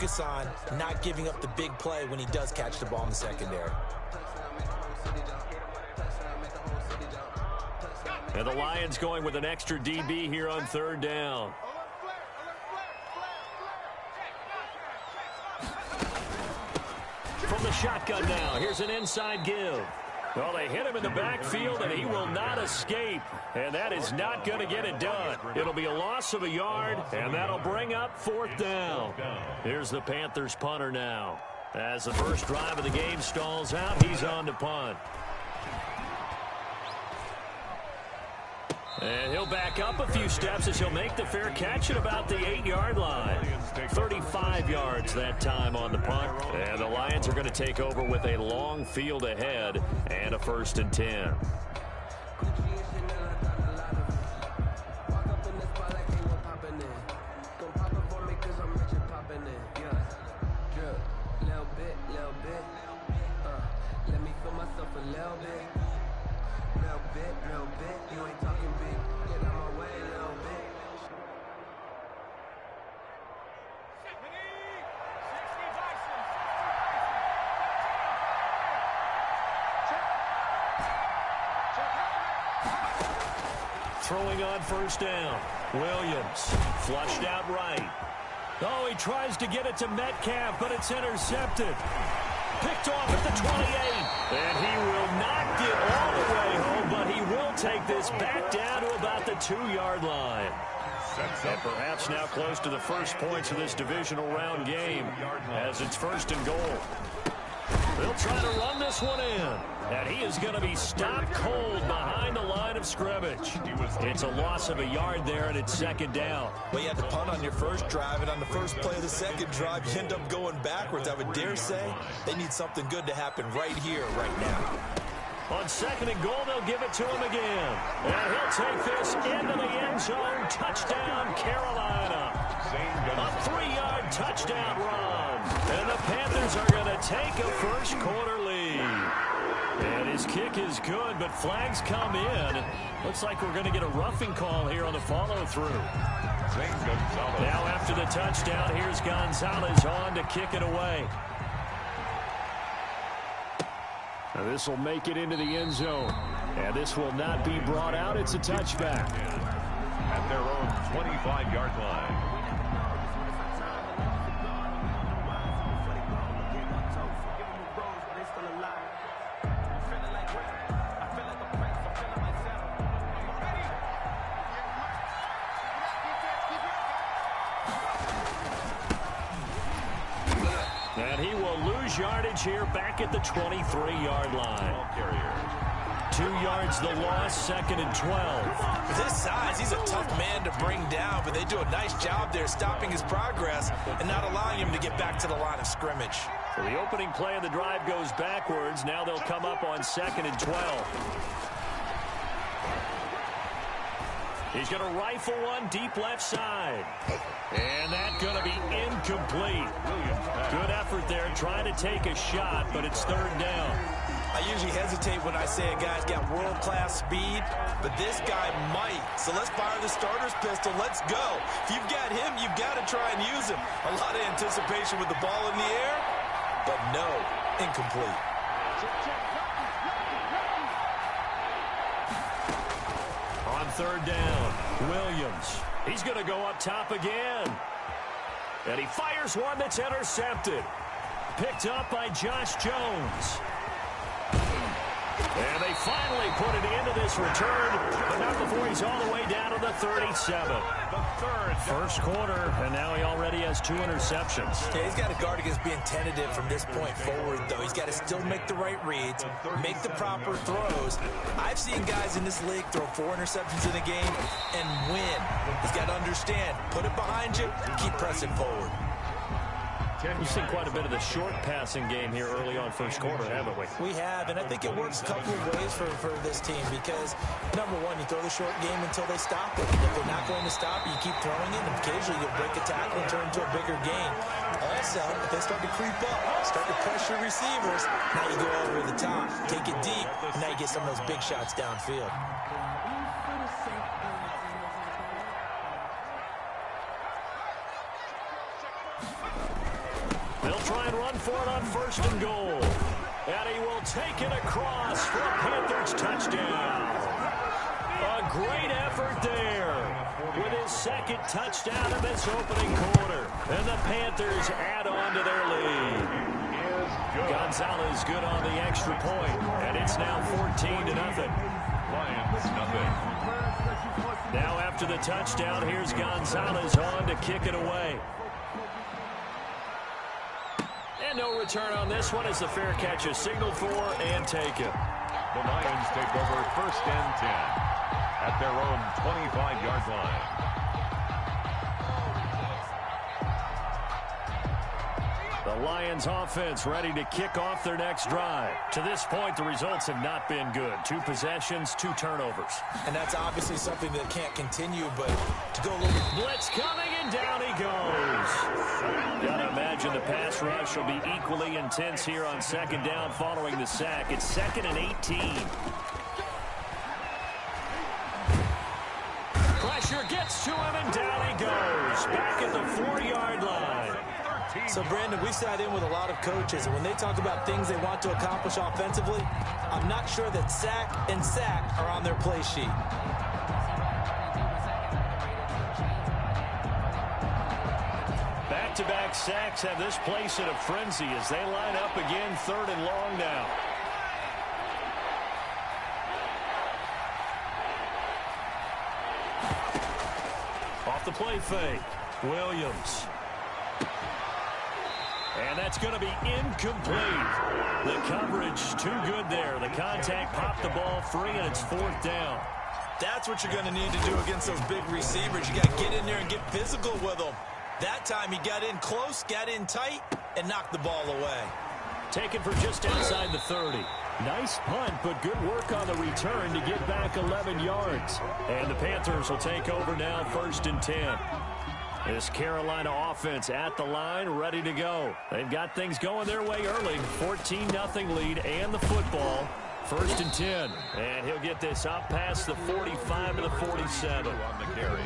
focus on not giving up the big play when he does catch the ball in the secondary. And the Lions going with an extra DB here on third down. From the shotgun now, here's an inside give. Well, they hit him in the backfield, and he will not escape. And that is not going to get it done. It'll be a loss of a yard, and that'll bring up fourth down. Here's the Panthers punter now. As the first drive of the game stalls out, he's on to punt. And he'll back up a few steps as he'll make the fair catch at about the 8-yard line. 35 yards that time on the punt. And the Lions are going to take over with a long field ahead and a 1st and 10. Throwing on first down. Williams flushed out right. Oh, he tries to get it to Metcalf, but it's intercepted. Picked off at the 28. And he will not get all the way home, but he will take this back down to about the 2-yard line. And perhaps now close to the first points of this divisional round game as it's 1st and goal. They'll try to run this one in. And he is going to be stopped cold behind the line of scrimmage. It's a loss of a yard there, and it's 2nd down. Well, you had to punt on your first drive, and on the first play of the second drive, you end up going backwards. I would dare say they need something good to happen right here, right now. On 2nd and goal, they'll give it to him again. And he'll take this into the end zone. Touchdown, Carolina. A 3-yard touchdown run. And the Panthers are going to take a first-quarter lead. And his kick is good, but flags come in. Looks like we're going to get a roughing call here on the follow-through. Now after the touchdown, here's Gonzalez on to kick it away. Now this will make it into the end zone. And this will not be brought out. It's a touchback. At their own 25-yard line. And he will lose yardage here back at the 23-yard line. 2 yards the loss, 2nd and 12. With his size, he's a tough man to bring down, but they do a nice job there stopping his progress and not allowing him to get back to the line of scrimmage. So the opening play of the drive goes backwards. Now they'll come up on 2nd and 12. He's going to rifle one deep left side. And that's going to be incomplete. Good effort there trying to take a shot, but it's 3rd down. I usually hesitate when I say a guy's got world-class speed, but this guy might. So let's fire the starter's pistol. Let's go. If you've got him, you've got to try and use him. A lot of anticipation with the ball in the air, but no, incomplete. On 3rd down, Williams. He's going to go up top again. And he fires one that's intercepted. Picked up by Josh Jones. And they finally put it into this return, but not before he's all the way down to the 37. First quarter, and now he already has 2 interceptions. Yeah, he's got to guard against being tentative from this point forward, though. He's got to still make the right reads, make the proper throws. I've seen guys in this league throw 4 interceptions in a game and win. He's got to understand, put it behind you, keep pressing forward. We've seen quite a bit of the short passing game here early on first quarter, haven't we? We have, and I think it works a couple of ways for this team because, number one, you throw the short game until they stop it. If they're not going to stop it, you keep throwing it, and occasionally you'll break a tackle and turn into a bigger gain. Also, if they start to creep up, start to pressure receivers, now you go over the top, take it deep, and now you get some of those big shots downfield. They'll try and run for it on 1st and goal. And he will take it across for a Panthers touchdown. A great effort there with his 2nd touchdown of this opening quarter. And the Panthers add on to their lead. Gonzalez good on the extra point, and it's now 14-0. Lions nothing. Now after the touchdown, here's Gonzalez on to kick it away. And no return on this one as the fair catch is signaled for and taken. The Lions take over 1st and 10 at their own 25-yard line. The Lions offense ready to kick off their next drive. To this point, the results have not been good. 2 possessions, 2 turnovers. And that's obviously something that can't continue, but to go a little bit... Blitz coming, and down he goes. Gotta imagine the pass rush will be equally intense here on 2nd down following the sack. It's 2nd and 18. Pressure gets to him, and down he goes. Back at the 4-yard line. So, Brandon, we sat in with a lot of coaches, and when they talk about things they want to accomplish offensively, I'm not sure that sack and sack are on their play sheet. Back-to-back sacks have this place in a frenzy as they line up again 3rd and long now. Off the play fake, Williams. And that's going to be incomplete. The coverage too good there. The contact popped the ball free, and it's 4th down. That's what you're going to need to do against those big receivers. You got to get in there and get physical with them. That time he got in close, got in tight, and knocked the ball away. Taken for just outside the 30. Nice punt, but good work on the return to get back 11 yards. And the Panthers will take over now 1st and 10. This Carolina offense at the line, ready to go. They've got things going their way early. 14-0 lead and the football. 1st and 10. And he'll get this up past the 45 to the 47. On the carry.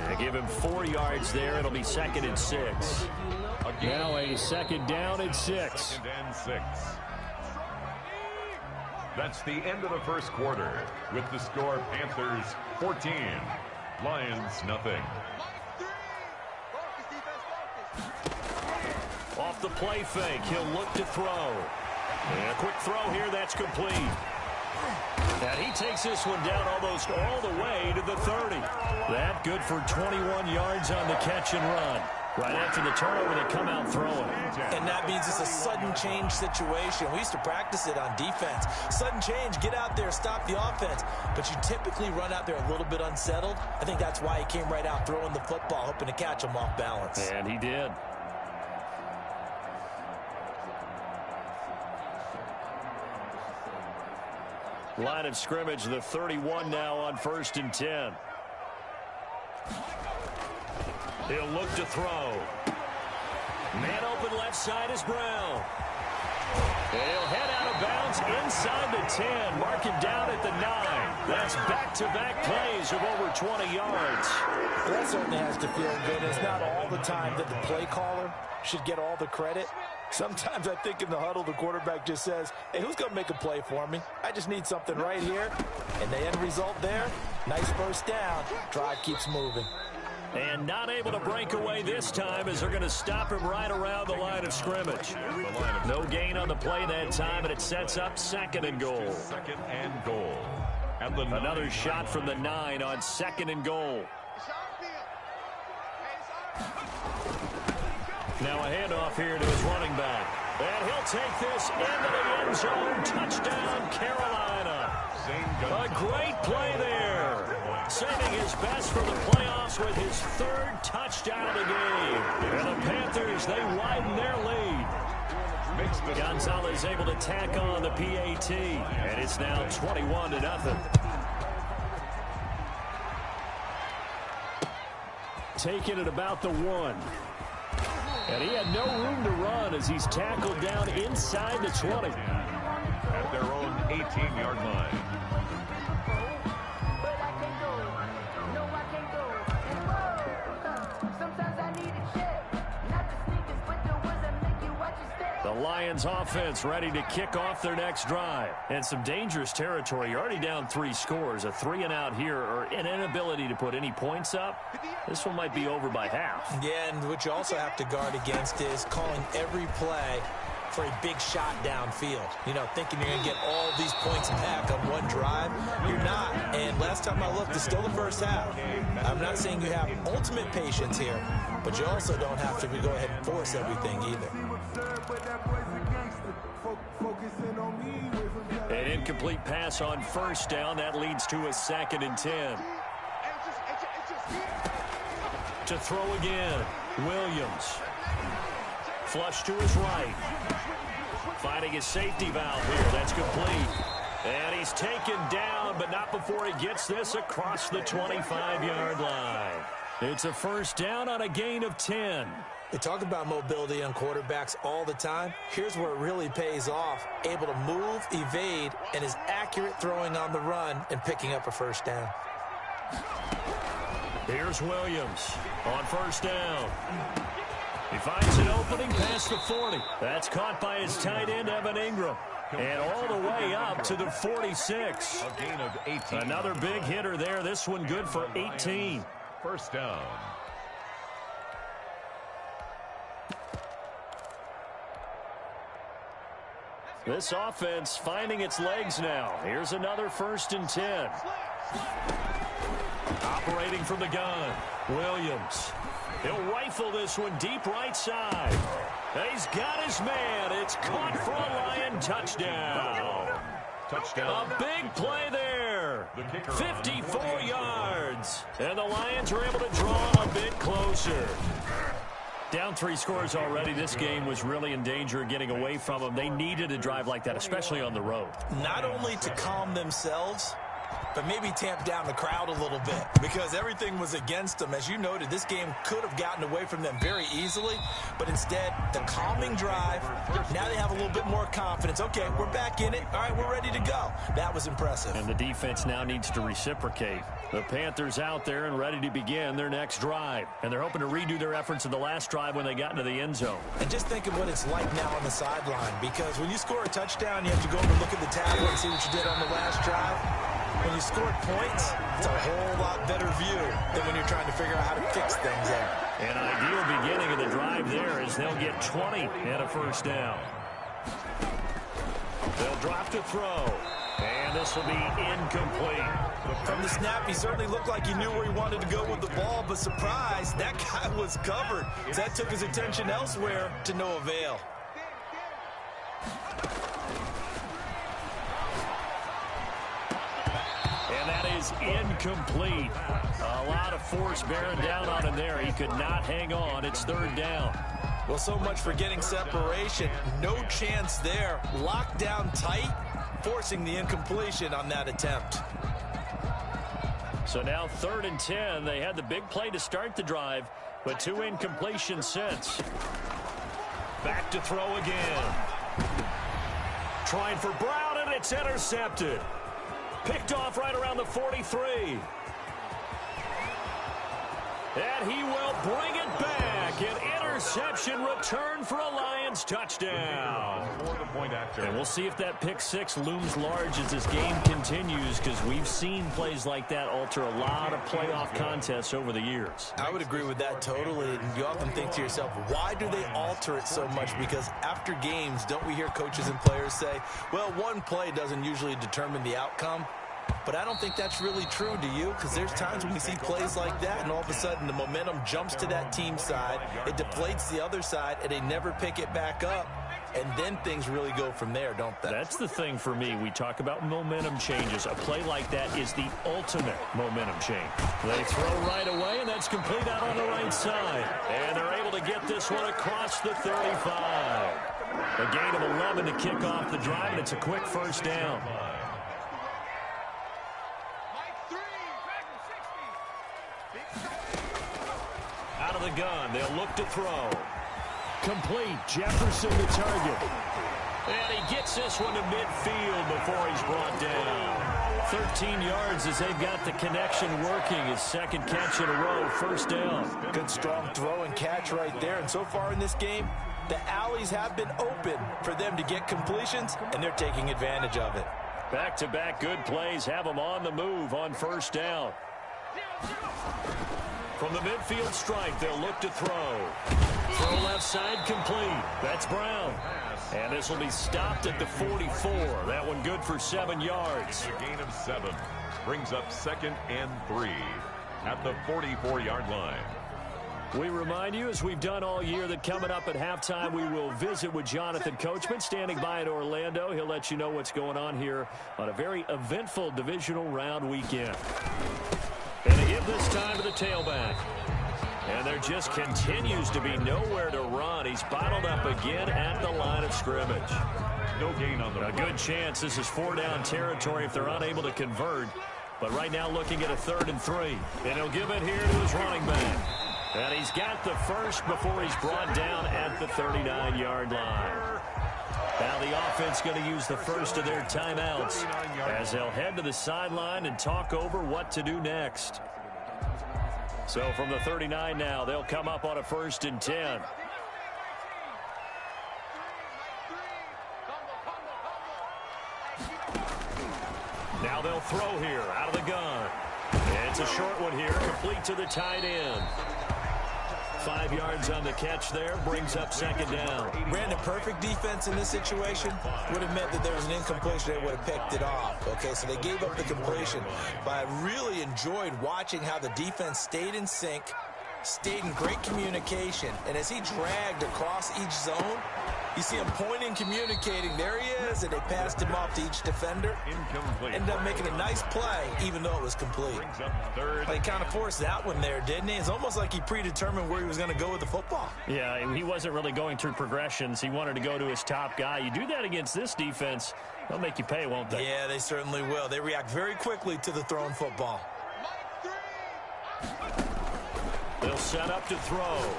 They give him 4 yards there. It'll be 2nd and 6. Now a 2nd down and 6. 2nd and 6. That's the end of the 1st quarter with the score Panthers 14, Lions nothing. Off the play fake, he'll look to throw. And a quick throw here, that's complete. And he takes this one down almost all the way to the 30. That good for 21 yards on the catch and run. Right after the turnover, they come out throwing. And that means it's a sudden change situation. We used to practice it on defense. Sudden change, get out there, stop the offense. But you typically run out there a little bit unsettled. I think that's why he came right out throwing the football, hoping to catch him off balance. And he did. Line of scrimmage, the 31 now on 1st and 10. He'll look to throw. Man open left side is Brown. And he'll head out of bounds inside the 10. Mark him down at the 9. That's back-to-back plays of over 20 yards. Well, that certainly has to feel good. It's not all the time that the play caller should get all the credit. Sometimes I think in the huddle, the quarterback just says, hey, who's going to make a play for me? I just need something right here. And the end result there, nice first down. Drive keeps moving. And not able to break away this time as they're going to stop him right around the line of scrimmage. No gain on the play that time, and it sets up 2nd and goal. 2nd and goal. At the Another shot from the 9 on 2nd and goal. Now a handoff here to his running back. And he'll take this into the end zone. Touchdown, Carolina. A great play there. Saving his best for the playoffs with his 3rd touchdown of the game. And the Panthers, they widen their lead. Gonzalez able to tack on the PAT. And it's now 21-0. Taking it about the 1. And he had no room to run as he's tackled down inside the 20. At their own 18-yard line. The Lions offense ready to kick off their next drive. And some dangerous territory. You're already down 3 scores. A 3-and-out here or an inability to put any points up. This one might be over by half. Yeah, and what you also have to guard against is calling every play for a big shot downfield. You know, thinking you're going to get all these points back on one drive. You're not. And last time I looked, it's still the first half. I'm not saying you have ultimate patience here, but you also don't have to go ahead and force everything either. An incomplete pass on first down. That leads to a 2nd and 10. To throw again, Williams. Flush to his right. Finding his safety valve here. That's complete. And he's taken down, but not before he gets this across the 25-yard line. It's a first down on a gain of 10. They talk about mobility on quarterbacks all the time. Here's where it really pays off. Able to move, evade, and is accurate throwing on the run and picking up a first down. Here's Williams on first down. He finds an opening past the 40. That's caught by his tight end, Evan Ingram. And all the way up to the 46. A gain of 18. Another big hitter there. This one good for 18. First down. This offense finding its legs now. Here's another 1st and 10. Operating from the gun, Williams. He'll rifle this one deep right side. He's got his man. It's caught for a Lion touchdown. Touchdown. A big play there. 54 yards. And the Lions are able to draw a bit closer. Down 3 scores already. This game was really in danger of getting away from them. They needed a drive like that, especially on the road. Not only to calm themselves, but maybe tamp down the crowd a little bit because everything was against them. As you noted, this game could have gotten away from them very easily, but instead, the calming drive, now they have a little bit more confidence. Okay, we're back in it. All right, we're ready to go. That was impressive. And the defense now needs to reciprocate. The Panthers out there and ready to begin their next drive. And they're hoping to redo their efforts in the last drive when they got into the end zone. And just think of what it's like now on the sideline, because when you score a touchdown, you have to go over and look at the tablet and see what you did on the last drive. When you scored points, it's a whole lot better view than when you're trying to figure out how to fix things there. An ideal beginning of the drive there is they'll get 20 and a first down. They'll drop to throw. And this will be incomplete. From the snap, he certainly looked like he knew where he wanted to go with the ball, but surprise, that guy was covered. So that took his attention elsewhere to no avail. And that is incomplete. A lot of force bearing down on him there. He could not hang on. It's 3rd down. Well, so much for getting separation. No chance there. Locked down tight, forcing the incompletion on that attempt. So now 3rd and 10. They had the big play to start the drive, but 2 incompletions since. Back to throw again. Trying for Brown, and it's intercepted. Picked off right around the 43. And he will bring it back. An interception return for a Lions touchdown. And we'll see if that pick 6 looms large as this game continues, because we've seen plays like that alter a lot of playoff contests over the years. I would agree with that totally. And you often think to yourself, why do they alter it so much? Because after games, don't we hear coaches and players say, well, one play doesn't usually determine the outcome? But I don't think that's really true, do you? Because there's times when we see plays like that, and all of a sudden the momentum jumps to that team side, it deflates the other side, and they never pick it back up. And then things really go from there, don't they? That's the thing for me. We talk about momentum changes. A play like that is the ultimate momentum change. They throw right away, and that's complete out on the right side. And they're able to get this one across the 35. A gain of 11 to kick off the drive, and it's a quick first down. Out of the gun, they'll look to throw. Complete, Jefferson the target. And he gets this one to midfield before he's brought down. 13 yards as they've got the connection working. His 2nd catch in a row, first down. Good strong throw and catch right there. And so far in this game, the alley opportunities have been open for them to get completions, and they're taking advantage of it. Back-to-back good plays have them on the move on first down. From the midfield stripe, they'll look to throw. Throw left side complete. That's Brown. And this will be stopped at the 44. That one good for 7 yards. A gain of 7 brings up 2nd and 3 at the 44-yard line. We remind you, as we've done all year, that coming up at halftime, we will visit with Jonathan Coachman, standing by in Orlando. He'll let you know what's going on here on a very eventful divisional round weekend. And they give this time to the tailback. And there just continues to be nowhere to run. He's bottled up again at the line of scrimmage. No gain on the A good chance this is 4-down territory if they're unable to convert. But right now looking at a 3rd and 3. And he'll give it here to his running back. And he's got the first before he's brought down at the 39-yard line. Now the offense going to use the first of their timeouts as they'll head to the sideline and talk over what to do next. So from the 39 now, they'll come up on a 1st and 10. Now they'll throw here out of the gun. It's a short one here, complete to the tight end. 5 yards on the catch there, brings up 2nd down. Brandon, perfect defense in this situation would have meant that there was an incompletion. They would have picked it off. Okay, so they gave up the completion. But I really enjoyed watching how the defense stayed in sync, stayed in great communication. And as he dragged across each zone, you see him pointing, communicating. There he is, and they passed him off to each defender. Incomplete. Ended up making a nice play, even though it was complete. Brings up 3rd. But he kind of forced that one there, didn't he? It's almost like he predetermined where he was going to go with the football. Yeah, he wasn't really going through progressions. He wanted to go to his top guy. You do that against this defense, they'll make you pay, won't they? Yeah, they certainly will. They react very quickly to the thrown football. They'll set up to throw.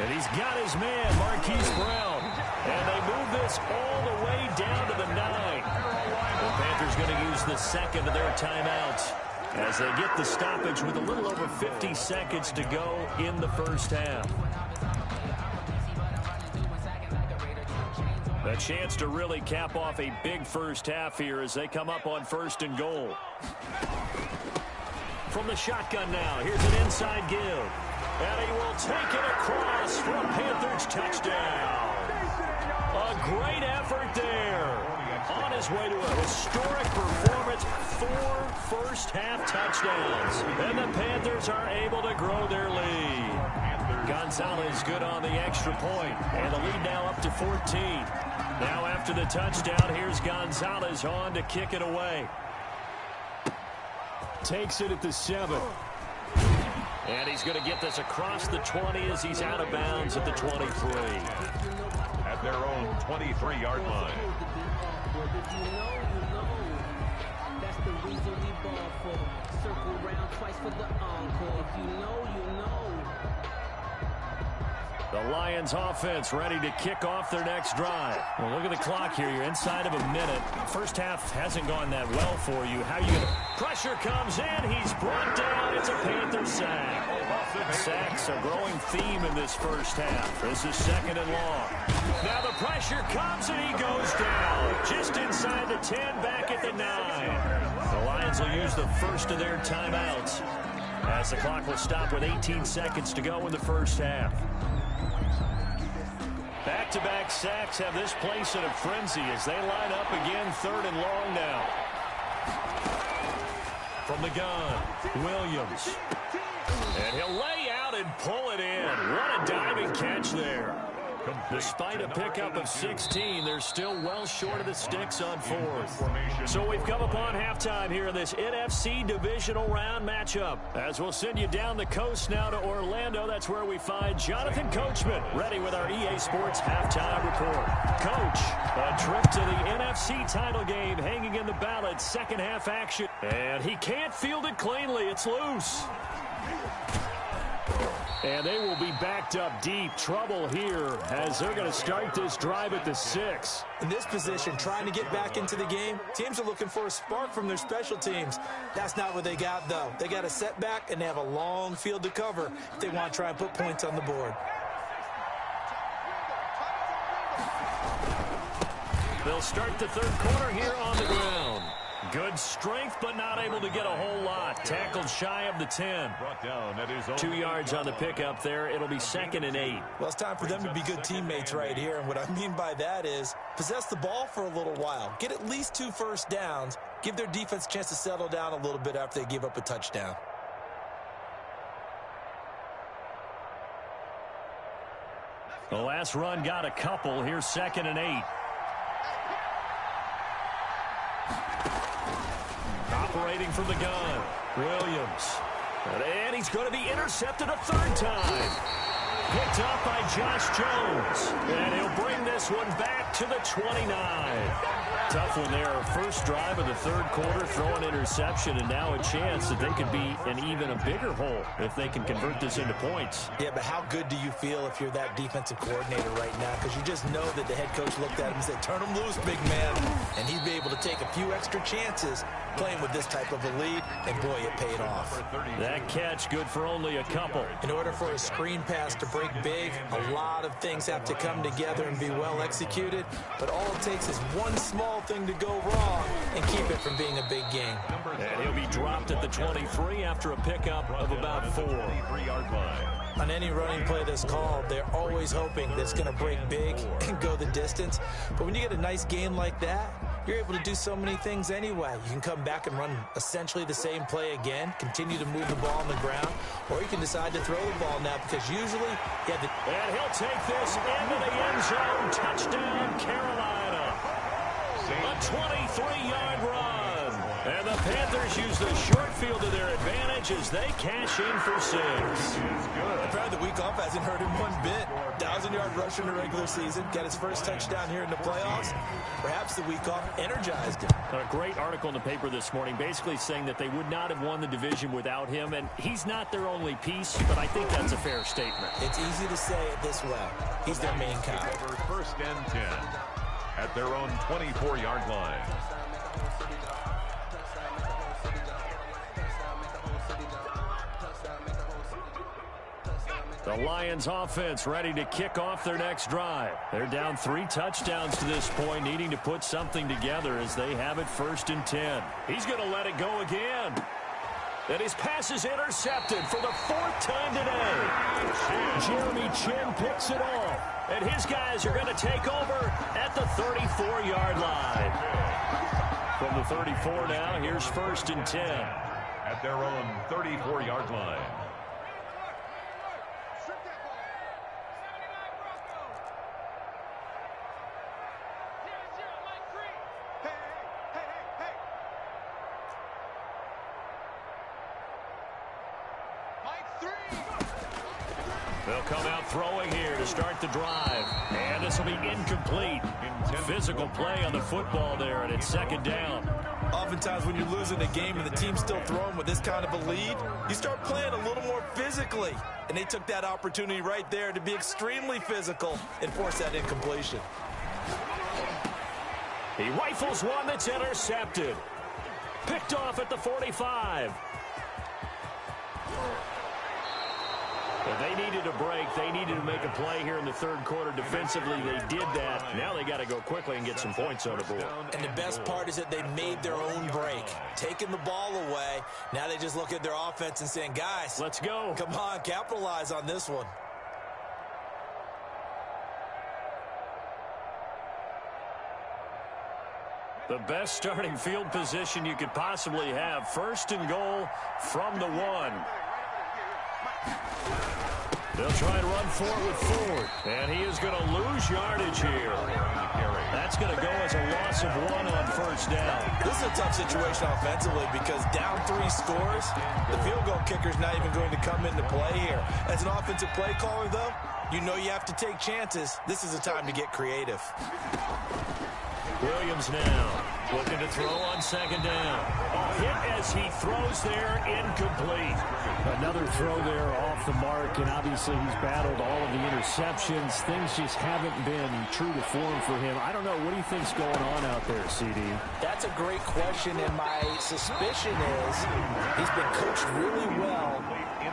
And he's got his man, Marquise Brown. And they move this all the way down to the 9. The Panthers going to use the 2nd of their timeouts as they get the stoppage with a little over 50 seconds to go in the first half. A chance to really cap off a big first half here as they come up on 1st and goal. From the shotgun now, here's an inside give. And he will take it across for a Panthers touchdown. A great effort there. On his way to a historic performance, 4 first-half touchdowns. And the Panthers are able to grow their lead. Gonzalez good on the extra point. And the lead now up to 14. Now after the touchdown, here's Gonzalez on to kick it away. Takes it at the 7. And he's going to get this across the 20 as he's out of bounds at the 23. At their own 23-yard line. That's the reason we ball for. Circle round twice for the encore. If you know, you know. The Lions offense ready to kick off their next drive. Well, look at the clock here. You're inside of a minute. First half hasn't gone that well for you. How are you going to... Pressure comes in. He's brought down. It's a Panther sack. Sacks a growing theme in this first half. This is 2nd and long. Now the pressure comes and he goes down. Just inside the 10, back at the 9. The Lions will use the first of their timeouts as the clock will stop with 18 seconds to go in the first half. Back-to-back sacks have this place in a frenzy as they line up again 3rd and long now. From the gun, Williams. And he'll lay out and pull it in. What a diving catch there. Despite a pickup of 16, they're still well short of the sticks on 4th. So we've come upon halftime here in this NFC divisional round matchup. As we'll send you down the coast now to Orlando, that's where we find Jonathan Coachman, ready with our EA Sports halftime report. Coach, a trip to the NFC title game hanging in the balance, second half action. And he can't field it cleanly. It's loose. And they will be backed up deep. Trouble here as they're going to start this drive at the 6. In this position, trying to get back into the game, teams are looking for a spark from their special teams. That's not what they got, though. They got a setback, and they have a long field to cover if they want to try and put points on the board. They'll start the third quarter here on the ground. Good strength, but not able to get a whole lot. Tackled shy of the 10. 2 yards on the pickup there. It'll be 2nd and 8. Well, it's time for them to be good teammates right here. And what I mean by that is possess the ball for a little while. Get at least 2 first downs. Give their defense a chance to settle down a little bit after they give up a touchdown. The last run got a couple. Here's 2nd and 8. Operating from the gun, Williams. And he's going to be intercepted a 3rd time. Picked up by Josh Jones. And he'll bring this one back to the 29. Tough one there. First drive of the 3rd quarter, throw an interception, and now a chance that they could be in even a bigger hole if they can convert this into points. Yeah, but how good do you feel if you're that defensive coordinator right now? Because you just know that the head coach looked at him and said, turn him loose, big man. And he'd be able to take a few extra chances playing with this type of a lead, and boy, it paid off. That catch good for only a couple. In order for a screen pass to break big, a lot of things have to come together and be well executed, but all it takes is one small thing to go wrong and keep it from being a big game. And he'll be dropped at the 23 after a pickup of about 4. On any running play that's called, they're always hoping that it's going to break big and go the distance. But when you get a nice game like that, you're able to do so many things anyway. You can come back and run essentially the same play again, continue to move the ball on the ground, or you can decide to throw the ball now because usually you have to... And he'll take this into the end zone. Touchdown, Carolina. A 23-yard run. And the Panthers use the short field to their advantage as they cash in for 6. Apparently the week off hasn't hurt him one bit. 1,000-yard rusher in the regular season. Got his first touchdown here in the playoffs. Perhaps the week off energized him. A great article in the paper this morning basically saying that they would not have won the division without him. And he's not their only piece, but I think that's a fair statement. It's easy to say it this way. He's their main guy. 1st and 10 at their own 24-yard line. The Lions offense ready to kick off their next drive. They're down 3 touchdowns to this point, needing to put something together as they have it 1st and 10. He's going to let it go again. And his pass is intercepted for the 4th time today. Jeremy Chin picks it off. And his guys are going to take over at the 34-yard line. From the 34 now, here's 1st and 10. At their own 34-yard line. They'll come out throwing here to start the drive. And this will be incomplete. Physical play on the football there, and it's 2nd down. Oftentimes when you're losing a game and the team's still throwing with this kind of a lead, you start playing a little more physically. And they took that opportunity right there to be extremely physical and force that incompletion. He rifles one that's intercepted. Picked off at the 45. But they needed a break. They needed to make a play here in the 3rd quarter. Defensively, they did that. Now they got to go quickly and get some points on the board. And the best part is that they made their own break. Taking the ball away. Now they just look at their offense and saying, guys, let's go. Come on, capitalize on this one. The best starting field position you could possibly have. 1st and goal from the 1. They'll try and run forward with Ford. And he is going to lose yardage here. That's going to go as a loss of 1 on 1st down. This is a tough situation offensively because down 3 scores, the field goal kicker's not even going to come into play here. As an offensive play caller, though, you know you have to take chances. This is a time to get creative. Williams now looking to throw on 2nd down. A hit as he throws there, incomplete. Another throw there off the mark, and obviously he's battled all of the interceptions. Things just haven't been true to form for him. I don't know. What do you think's going on out there, CD? That's a great question, and my suspicion is he's been coached really well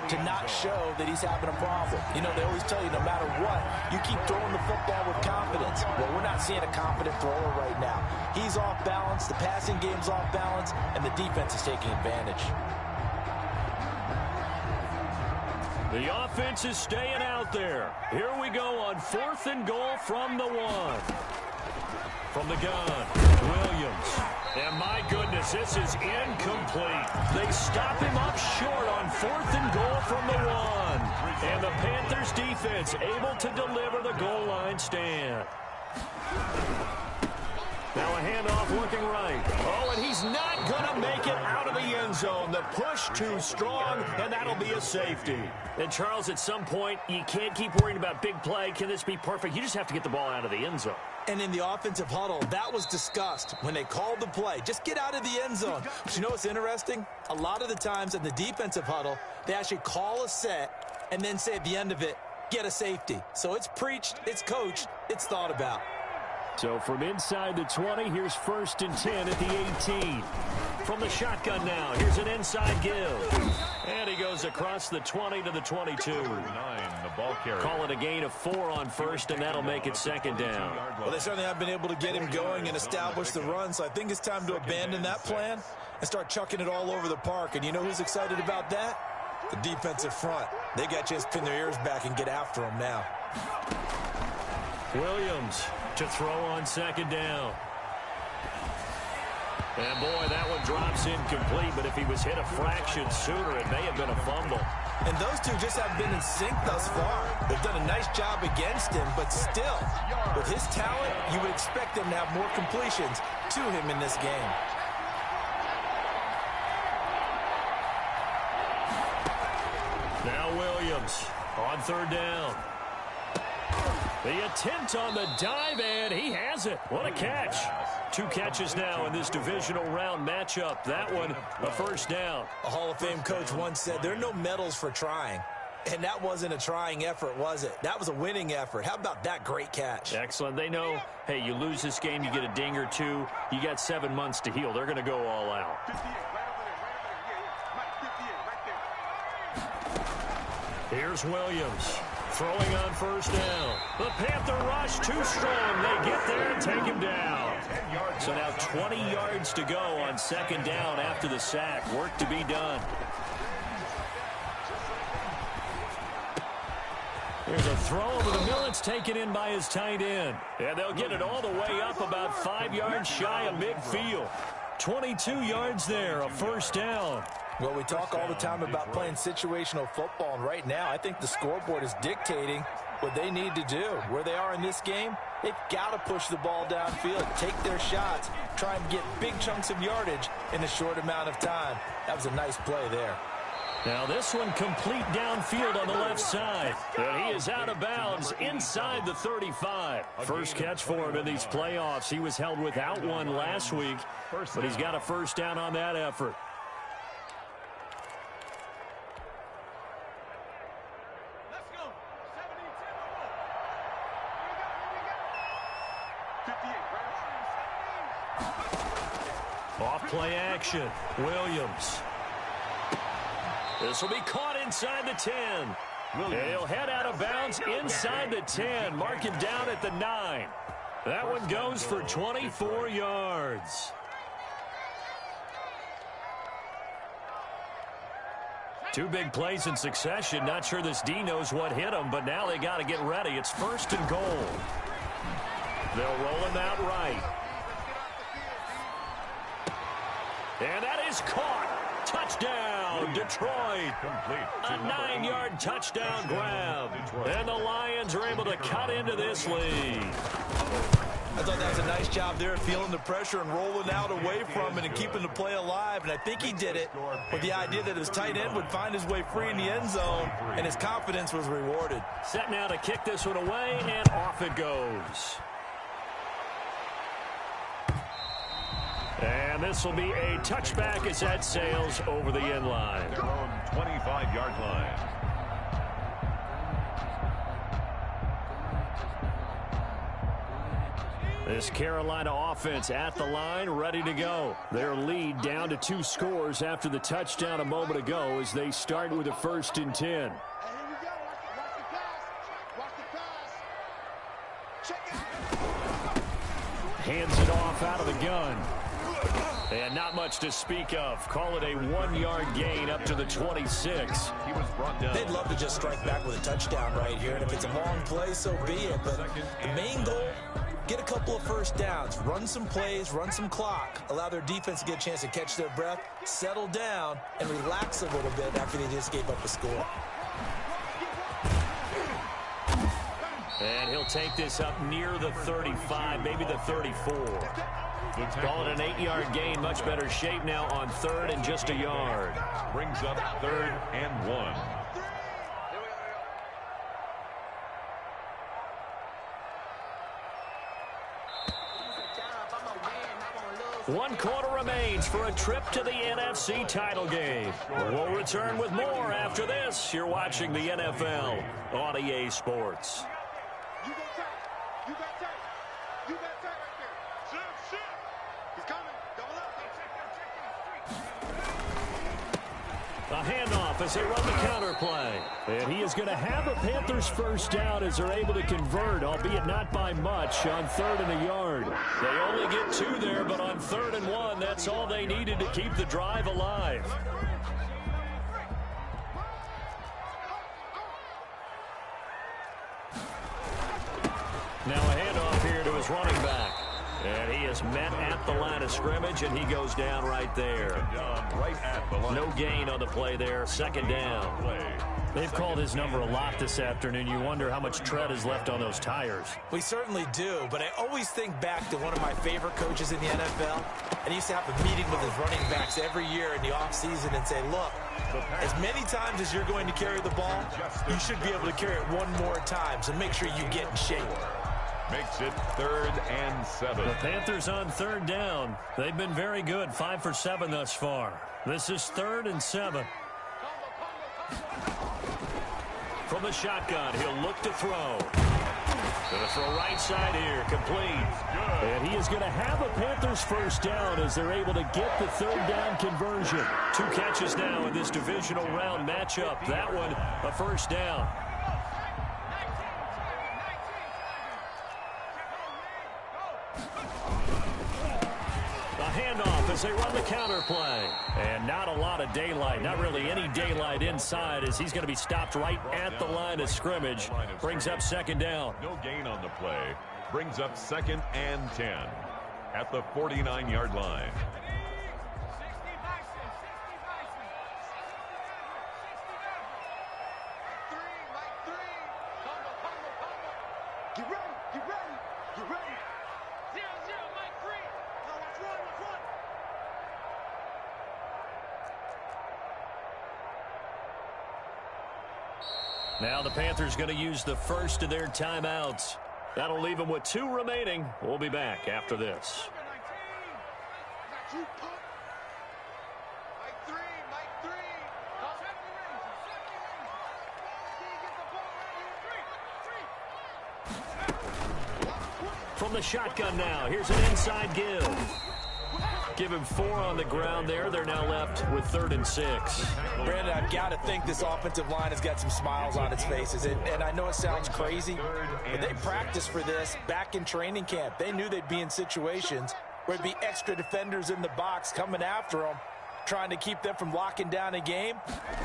to not show that he's having a problem. You know, they always tell you no matter what, you keep throwing the football with confidence. Well, we're not seeing a confident thrower right now. He's off balance, the passing game's off balance, and the defense is taking advantage. The offense is staying out there. Here we go on 4th and goal from the 1. From the gun, Williams. And my goodness, this is incomplete. They stop him up short on 4th and goal from the 1. And the Panthers defense able to deliver the goal line stand. Now a handoff looking right. Oh, and he's not going to make it out of the end zone. The push too strong, and that'll be a safety. And, Charles, at some point, you can't keep worrying about big play. Can this be perfect? You just have to get the ball out of the end zone. And in the offensive huddle, that was discussed when they called the play. Just get out of the end zone. But you know what's interesting? A lot of the times in the defensive huddle, they actually call a set and then say at the end of it, get a safety. So it's preached, it's coached, it's thought about. So from inside the 20, here's 1st and 10 at the 18. From the shotgun now, here's an inside give. And he goes across the 20 to the 22. 9, the ball carrier. Call it a gain of 4 on 1st, and that'll make it 2nd down. Well, they certainly have been able to get him going and establish the run, so I think it's time to abandon that plan and start chucking it all over the park. And you know who's excited about that? The defensive front. They got a chance to pin their ears back and get after him now. Williams to throw on 2nd down. And, boy, that one drops incomplete, but if he was hit a fraction sooner, it may have been a fumble. And those two just have been in sync thus far. They've done a nice job against him, but still, with his talent, you would expect them to have more completions to him in this game. Now Williams on 3rd down. The attempt on the dive, and he has it. What a catch. 2 catches now in this divisional round matchup. That one, a 1st down. A Hall of Fame coach once said, there are no medals for trying. And that wasn't a trying effort, was it? That was a winning effort. How about that great catch? Excellent. They know, hey, you lose this game, you get a ding or 2. You got 7 months to heal. They're going to go all out. Here's Williams. Throwing on 1st down. The Panther rush too strong. They get there and take him down. So now 20 yards to go on 2nd down after the sack. Work to be done. There's a throw over the middle. It's taken in by his tight end. And they'll get it all the way up about 5 yards shy of midfield. 22 yards there, a 1st down. Well, we talk all the time about playing situational football, and right now I think the scoreboard is dictating what they need to do. Where they are in this game, they've got to push the ball downfield, take their shots, try and get big chunks of yardage in a short amount of time. That was a nice play there. Now this one complete downfield on the left side. And he is out of bounds inside the 35. First catch for him in these playoffs. He was held without one last week, but he's got a 1st down on that effort. Off play action. Williams. This will be caught inside the 10. And he'll head out of bounds inside the 10. Mark him down at the 9. That one goes for 24 yards. Two big plays in succession. Not sure this D knows what hit him, but now they got to get ready. It's 1st and goal. They'll roll him out right. And that is caught. Touchdown, Detroit. A 9-yard touchdown grab. And the Lions are able to cut into this lead. I thought that was a nice job there, feeling the pressure and rolling out away from it and keeping the play alive. And I think he did it with the idea that his tight end would find his way free in the end zone, and his confidence was rewarded. Set now to kick this one away, and off it goes. And this will be a touchback as that sails over the end line. Their own 25-yard line. This Carolina offense at the line, ready to go. Their lead down to 2 scores after the touchdown a moment ago as they start with a 1st and 10. Hands it off out of the gun. And not much to speak of. Call it a 1-yard gain up to the 26. He was brought down. They'd love to just strike back with a touchdown right here, and if it's a long play, so be it. But the main goal, get a couple of first downs, run some plays, run some clock, allow their defense to get a chance to catch their breath, settle down, and relax a little bit after they just gave up a score. And he'll take this up near the 35, maybe the 34. Call it an 8-yard gain. Much better shape now on 3rd and just a yard. Brings up 3rd and 1. One quarter remains for a trip to the NFC title game. We'll return with more after this. You're watching the NFL on EA Sports. A handoff as they run the counter play. And he is going to have a Panthers 1st down as they're able to convert, albeit not by much, on 3rd and a yard. They only get 2 there, but on 3rd and 1, that's all they needed to keep the drive alive. Now a handoff here to his running back. And he is met at the line of scrimmage, and he goes down right there. Right at the line. No gain on the play there. 2nd down. They've called his number a lot this afternoon. You wonder how much tread is left on those tires. We certainly do, but I always think back to one of my favorite coaches in the NFL, and he used to have a meeting with his running backs every year in the offseason and say, look, as many times as you're going to carry the ball, you should be able to carry it one more time, so make sure you get in shape. Makes it 3rd and 7. The Panthers on 3rd down. They've been very good, 5 for 7 thus far. This is 3rd and 7. From the shotgun, he'll look to throw. Gonna throw right side here, complete. And he is going to have a Panthers 1st down as they're able to get the 3rd down conversion. 2 catches now in this divisional round matchup. That one, a 1st down. Handoff as they run the counter play. And not a lot of daylight, not really any daylight inside as he's going to be stopped right at the line of scrimmage. Brings up 2nd down. No gain on the play. Brings up 2nd and 10 at the 49-yard line. Get ready, get ready, get ready. 0-0, Mike 3. Let's run, let's run. Now the Panthers going to use the first of their timeouts. That'll leave them with 2 remaining. We'll be back after this. From the shotgun now, here's an inside give. Give him 4 on the ground there. They're now left with 3rd and 6. Brandon, I've got to think this offensive line has got some smiles on its faces. And I know it sounds crazy, but they practiced for this back in training camp. They knew they'd be in situations where there'd be extra defenders in the box coming after them, trying to keep them from locking down a game.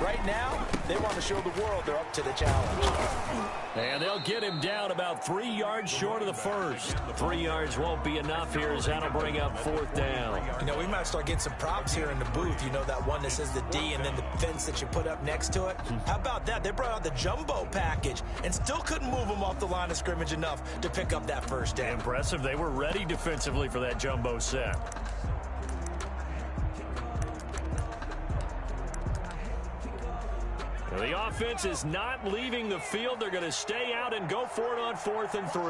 Right now, they want to show the world they're up to the challenge. And they'll get him down about 3 yards short of the first. 3 yards won't be enough here as that'll bring up 4th down. You know, we might start getting some props here in the booth. You know, that one that says the D and then the fence that you put up next to it. How about that? They brought out the jumbo package and still couldn't move them off the line of scrimmage enough to pick up that 1st down. Impressive. They were ready defensively for that jumbo set. The offense is not leaving the field. They're going to stay out and go for it on 4th and 3.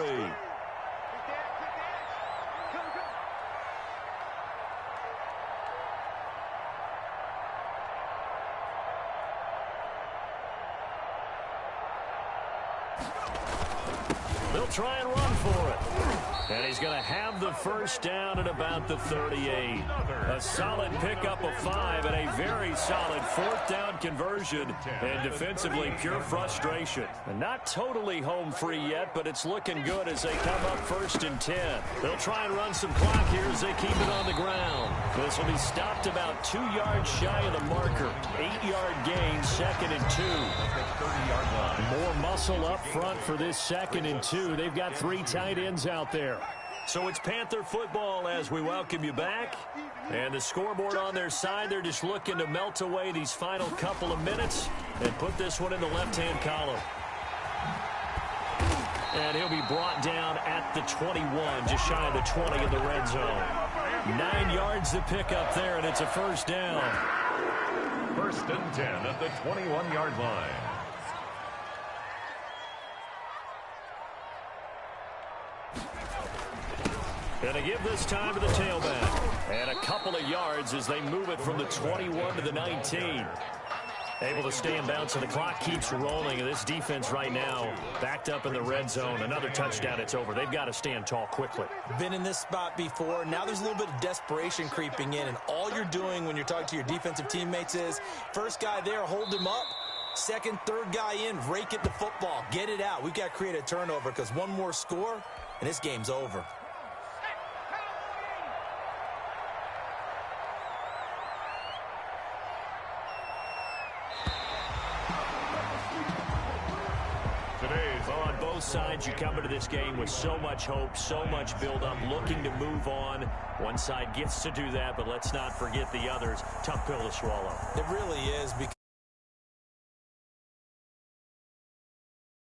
They'll try and run for it. And he's going to have the first down at about the 38. A solid pickup of 5 and a very solid fourth down conversion. And defensively, pure frustration. And not totally home free yet, but it's looking good as they come up 1st and 10. They'll try and run some clock here as they keep it on the ground. This will be stopped about 2 yards shy of the marker. 8-yard gain, 2nd and 2. More muscle up front for this 2nd and 2. They've got 3 tight ends out there. So it's Panther football as we welcome you back. And the scoreboard on their side, they're just looking to melt away these final couple of minutes and put this one in the left-hand column. And he'll be brought down at the 21, just shy of the 20 in the red zone. 9 yards to pick up there, and it's a first down. 1st and 10 at the 21-yard line. Going to give this time to the tailback. And a couple of yards as they move it from the 21 to the 19. Able to stay in bounds, and the clock keeps rolling. And this defense right now backed up in the red zone. Another touchdown, it's over. They've got to stand tall quickly. Been in this spot before. Now there's a little bit of desperation creeping in. And all you're doing when you're talking to your defensive teammates is, first guy there, hold him up. Second, third guy in, rake at the football. Get it out. We've got to create a turnover because one more score, and this game's over. On both sides, you come into this game with so much hope, so much build-up, looking to move on. One side gets to do that, but let's not forget the others. Tough pill to swallow. It really is because